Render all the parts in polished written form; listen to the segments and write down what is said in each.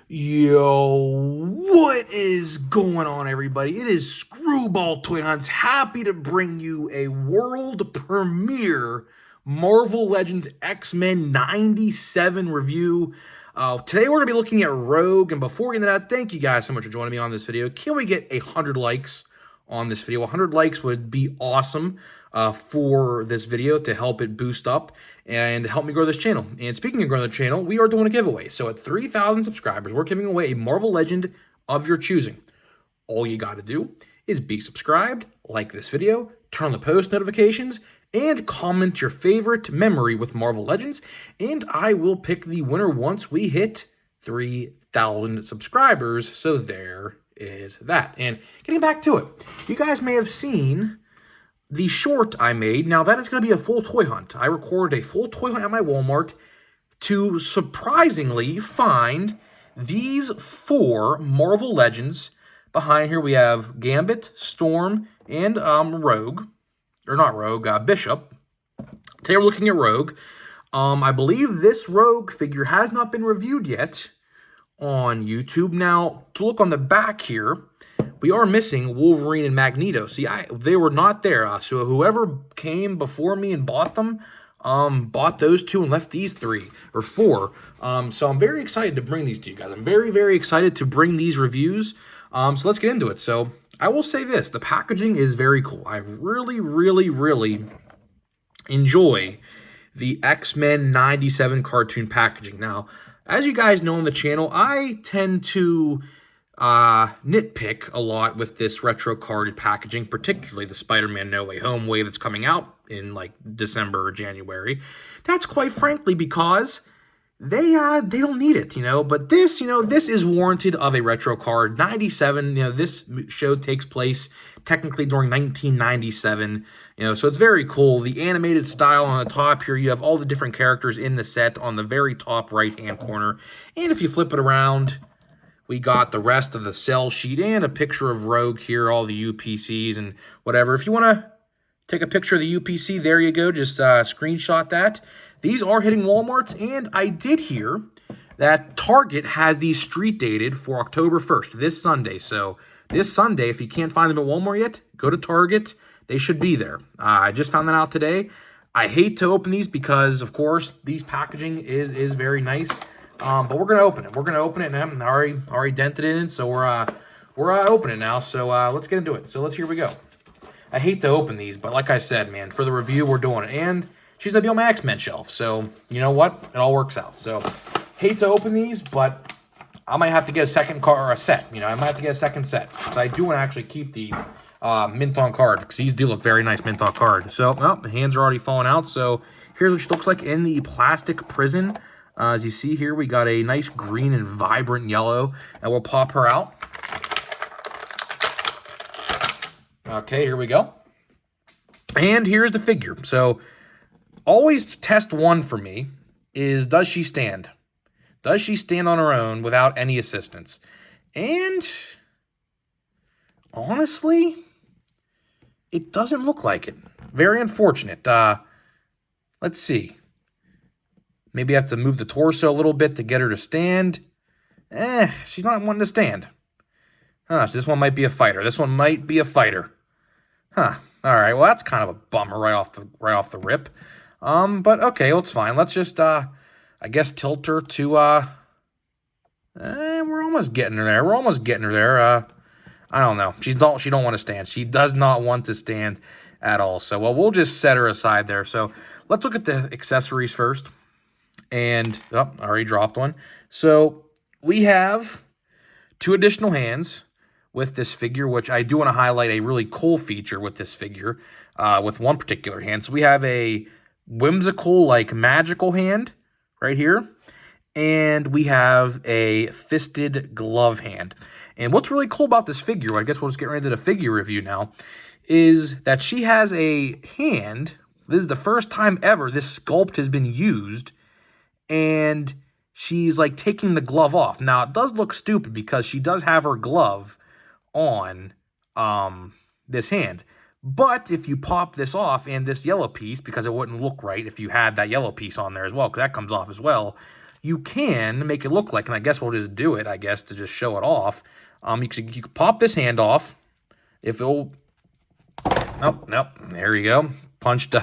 Yo, what is going on, everybody? It is Screwball Toy Hunts, happy to bring you a world premiere Marvel Legends X-Men 97 review. Today we're going to be looking at Rogue, and before we get into that, thank you guys so much for joining me on this video. Can we get 100 likes on this video? 100 likes would be awesome for this video to help it boost up and help me grow this channel. And speaking of growing the channel, we are doing a giveaway. So at 3,000 subscribers, we're giving away a Marvel Legend of your choosing. All you got to do is be subscribed, like this video, turn on the post notifications, and comment your favorite memory with Marvel Legends, and I will pick the winner once we hit 3,000 subscribers. So there is that. And getting back to it, you guys may have seen the short I made. Now, that is going to be a full toy hunt. I recorded a full toy hunt at my Walmart to surprisingly find these 4 Marvel Legends. Behind here, we have Gambit, Storm, and Rogue. Or not Rogue, Bishop. Today, we're looking at Rogue. I believe this Rogue figure has not been reviewed yet on YouTube. Now, to look on the back here, we are missing Wolverine and Magneto. See, they were not there. So whoever came before me and bought them, bought those 2 and left these 3 or 4. So I'm very excited to bring these to you guys. I'm very, very excited to bring these reviews. So let's get into it. So I will say this, the packaging is very cool. I really, really, really enjoy the X-Men 97 cartoon packaging. Now, as you guys know on the channel, I tend to nitpick a lot with this retro carded packaging, particularly the Spider-Man No Way Home wave that's coming out in like December or January. That's quite frankly because they don't need it, but this, this is warranted of a retro card. 97, this show takes place technically during 1997, so it's very cool. The animated style on the top here, you have all the different characters in the set on the very top right-hand corner, and if you flip it around, we got the rest of the sell sheet and a picture of Rogue here, all the UPCs and whatever. If you want to take a picture of the UPC, there you go. Just screenshot that. These are hitting Walmarts, and I did hear that Target has these street dated for October 1st, this Sunday. So this Sunday, if you can't find them at Walmart yet, go to Target. They should be there. I just found that out today. I hate to open these because, of course, these packaging is very nice. But we're gonna open it. We're gonna open it now. I already dented it in, so we're opening now. So let's get into it. So here we go. I hate to open these, but like I said, man, for the review, we're doing it. And she's gonna be on my X-Men shelf. So you know what? It all works out. So hate to open these, but I might have to get a second card or a set. I might have to get a second set because I do want to actually keep these mint on card because these do look very nice mint on card. So the hands are already falling out. So here's what she looks like in the plastic prison. As you see here, we got a nice green and vibrant yellow, and we'll pop her out. Okay, here we go. And here's the figure. So always test 1 for me is, does she stand? Does she stand on her own without any assistance? And honestly, it doesn't look like it. Very unfortunate. Let's see. Maybe I have to move the torso a little bit to get her to stand. She's not wanting to stand. So this one might be a fighter. This one might be a fighter. All right, well, that's kind of a bummer right off the rip. But okay, well, it's fine. Let's just, I guess, tilt her to, we're almost getting her there. We're almost getting her there. I don't know. She don't want to stand. She does not want to stand at all. So, well, we'll just set her aside there. So let's look at the accessories first. And, I already dropped one. So we have 2 additional hands with this figure, which I do want to highlight a really cool feature with this figure, with one particular hand. So we have a whimsical, like magical hand right here. And we have a fisted glove hand. And what's really cool about this figure, I guess we'll just get right into the figure review now, is that she has a hand. This is the first time ever this sculpt has been used, and she's like taking the glove off. Now, it does look stupid because she does have her glove on this hand. But if you pop this off and this yellow piece, because it wouldn't look right if you had that yellow piece on there as well, because that comes off as well, you can make it look like, and I guess we'll just do it, I guess, to just show it off. You can pop this hand off. If it'll... Nope, nope. There you go. Punched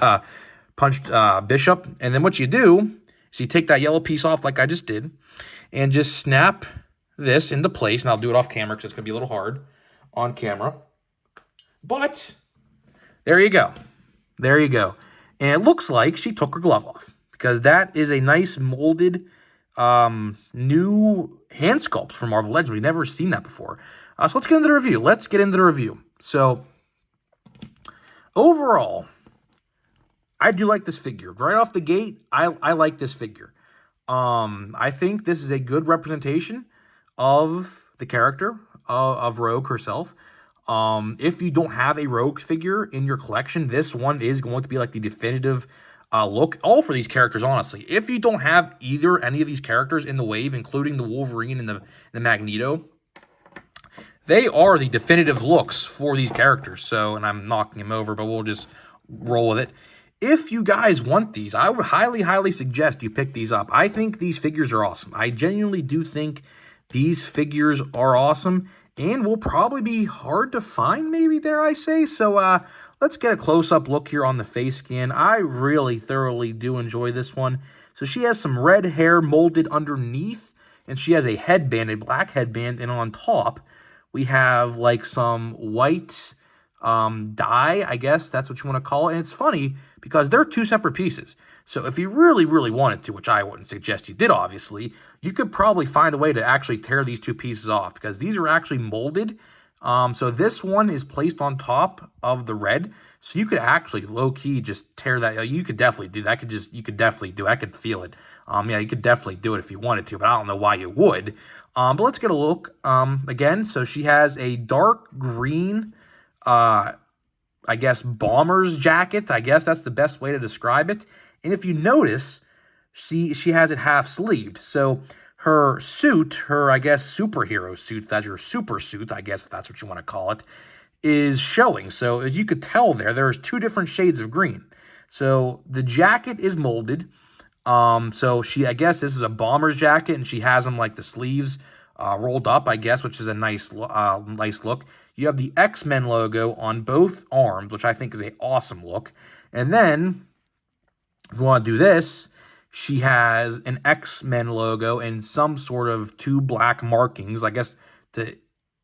bishop. And then what you do is you take that yellow piece off like I just did and just snap this into place. And I'll do it off camera because it's going to be a little hard on camera. But there you go. There you go. And it looks like she took her glove off because that is a nice molded new hand sculpt from Marvel Legends. We've never seen that before. So let's get into the review. Let's get into the review. So overall, I do like this figure. Right off the gate, I like this figure. I think this is a good representation of the character of Rogue herself. If you don't have a Rogue figure in your collection, this one is going to be like the definitive look. All for these characters, honestly. If you don't have any of these characters in the wave, including the Wolverine and the Magneto, they are the definitive looks for these characters. So, and I'm knocking him over, but we'll just roll with it. If you guys want these, I would highly, highly suggest you pick these up. I think these figures are awesome. I genuinely do think these figures are awesome and will probably be hard to find, maybe, dare I say. So, let's get a close-up look here on the face scan. I really thoroughly do enjoy this one. So she has some red hair molded underneath, and she has a headband, a black headband, and on top, we have like some white dye, I guess that's what you want to call it. And it's funny because they're two separate pieces. So if you really, really wanted to, which I wouldn't suggest you did, obviously, you could probably find a way to actually tear these two pieces off because these are actually molded. So this one is placed on top of the red. So you could actually low-key just tear that. You could definitely do that. You could definitely do it. I could feel it. Yeah, you could definitely do it if you wanted to, but I don't know why you would. But let's get a look again. So she has a dark green, I guess, bomber's jacket. I guess that's the best way to describe it. And if you notice, she has it half-sleeved. So her suit, I guess, superhero suit, that's your super suit, I guess if that's what you want to call it, is showing. So as you could tell there's two different shades of green. So the jacket is molded. So I guess this is a bomber's jacket, and she has them like the sleeves rolled up, I guess, which is a nice look. You have the X-Men logo on both arms, which I think is an awesome look. And then, if you want to do this, she has an X-Men logo and some sort of two black markings, I guess, to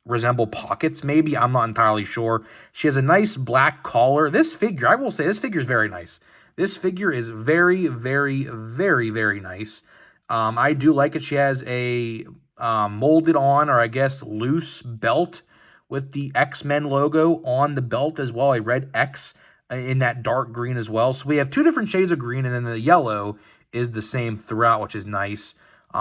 resemble pockets, maybe. I'm not entirely sure. She has a nice black collar. This figure, I will say, this figure is very nice. This figure is very, very, very, very nice. I do like it. She has a molded on, or I guess loose belt with the X-Men logo on the belt as well, a red X in that dark green as well. So we have two different shades of green, and then the yellow is the same throughout, which is nice.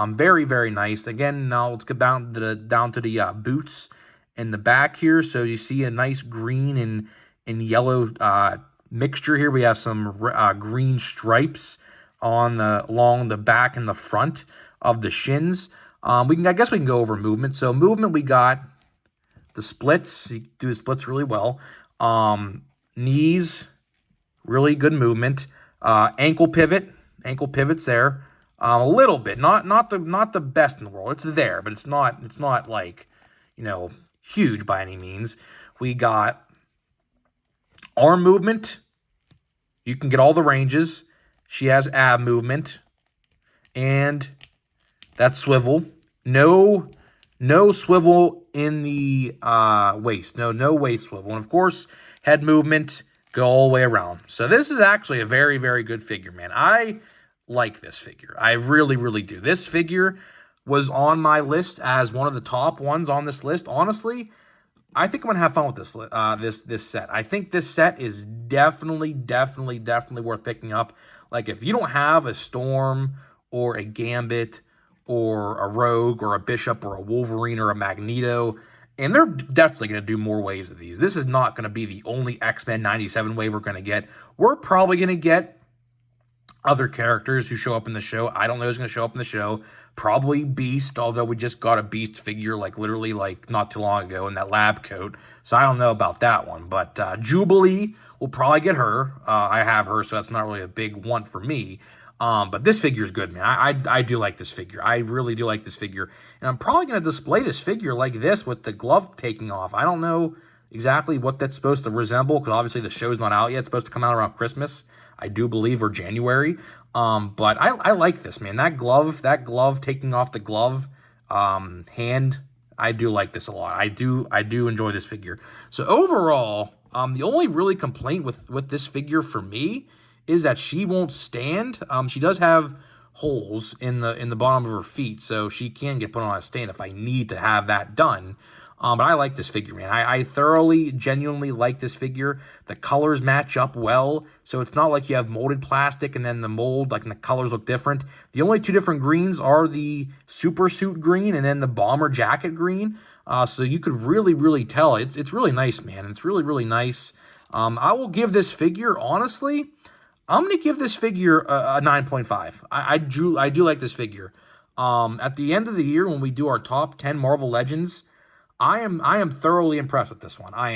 Very, very nice. Again, now let's get down to the boots in the back here. So you see a nice green and yellow mixture here. We have some green stripes along the back and the front of the shins. I guess we can go over movement. So movement, we got the splits. You do the splits really well. Knees, really good movement. Ankle pivots there. A little bit, not the best in the world. It's there, but it's not like, huge by any means. We got arm movement. You can get all the ranges. She has ab movement, and that's swivel. No swivel in the waist. No waist swivel. And of course, head movement, go all the way around. So this is actually a very, very good figure, man. I like this figure. I really, really do. This figure was on my list as one of the top ones on this list. Honestly, I think I'm gonna have fun with this set. I think this set is definitely worth picking up. Like, if you don't have a Storm or a Gambit or a Rogue or a Bishop or a Wolverine or a Magneto, and they're definitely going to do more waves of these. This is not going to be the only X-Men 97 wave we're going to get. We're probably going to get other characters who show up in the show. I don't know who's going to show up in the show. Probably Beast, although we just got a Beast figure literally not too long ago in that lab coat. So I don't know about that one. But Jubilee, we'll probably get her. I have her, so that's not really a big want for me. But this figure is good, man. I do like this figure. I really do like this figure. And I'm probably going to display this figure like this with the glove taking off. I don't know exactly what that's supposed to resemble, because obviously the show's not out yet. It's supposed to come out around Christmas, I do believe, or January. But I like this, man. That glove taking off the glove hand, I do like this a lot. I do enjoy this figure. So overall, the only really complaint with this figure for me is that she won't stand. She does have holes in the bottom of her feet, so she can get put on a stand if I need to have that done. But I like this figure, man. I thoroughly, genuinely like this figure. The colors match up well, so it's not like you have molded plastic and then the mold, like, and the colors look different. The only two different greens are the super suit green and then the bomber jacket green. So you could really, really tell. It's really nice, man. It's really, really nice. I will give this figure, honestly, I'm going to give this figure a 9.5. I do like this figure. At the end of the year, when we do our top 10 Marvel Legends, I am thoroughly impressed with this one. I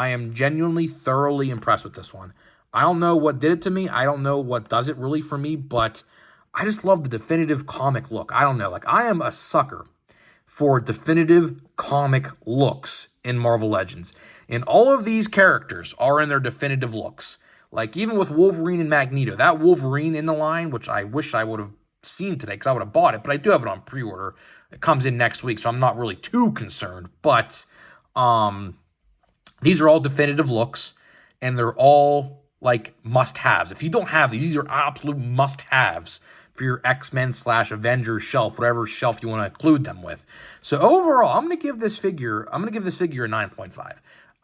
am genuinely thoroughly impressed with this one. I don't know what did it to me. I don't know what does it really for me, but I just love the definitive comic look. I don't know. Like, I am a sucker for definitive comic looks in Marvel Legends. And all of these characters are in their definitive looks. Like, even with Wolverine and Magneto, that Wolverine in the line, which I wish I would have seen today because I would have bought it, but I do have it on pre-order. It comes in next week, so I'm not really too concerned. But these are all definitive looks, and they're all, like, must-haves. If you don't have these are absolute must-haves for your X-Men / Avengers shelf, whatever shelf you want to include them with. So overall, I'm going to give this figure a 9.5.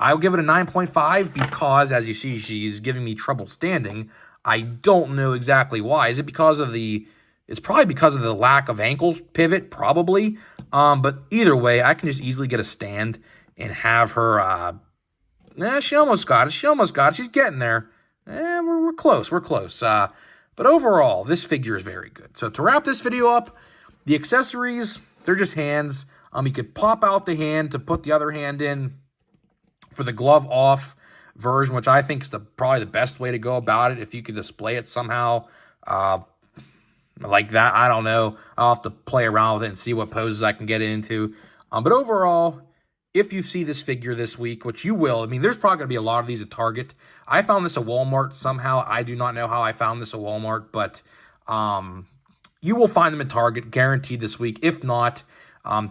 I'll give it a 9.5 because, as you see, she's giving me trouble standing. I don't know exactly why. Is it because of it's probably because of the lack of ankle pivot, probably. But either way, I can just easily get a stand and have her, she almost got it. She's getting there. We're close. But overall, this figure is very good. So to wrap this video up, the accessories, they're just hands. You could pop out the hand to put the other hand in for the glove off version, which I think is probably the best way to go about it. If you could display it somehow like that, I don't know. I'll have to play around with it and see what poses I can get it into. But overall, if you see this figure this week, which you will, I mean, there's probably going to be a lot of these at Target. I found this at Walmart somehow. I do not know how I found this at Walmart, but you will find them at Target, guaranteed this week. If not,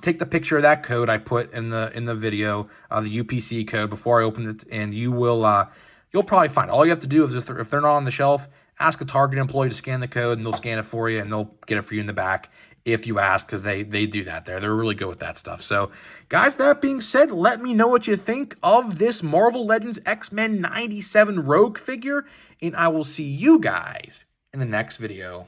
take the picture of that code I put in the video, the UPC code, before I open it, and you will you'll probably find it. All you have to do is, if they're not on the shelf, ask a Target employee to scan the code, and they'll scan it for you, and they'll get it for you in the back if you ask, because they do that there. They're really good with that stuff. So, guys, that being said, let me know what you think of this Marvel Legends X-Men 97 Rogue figure, and I will see you guys in the next video.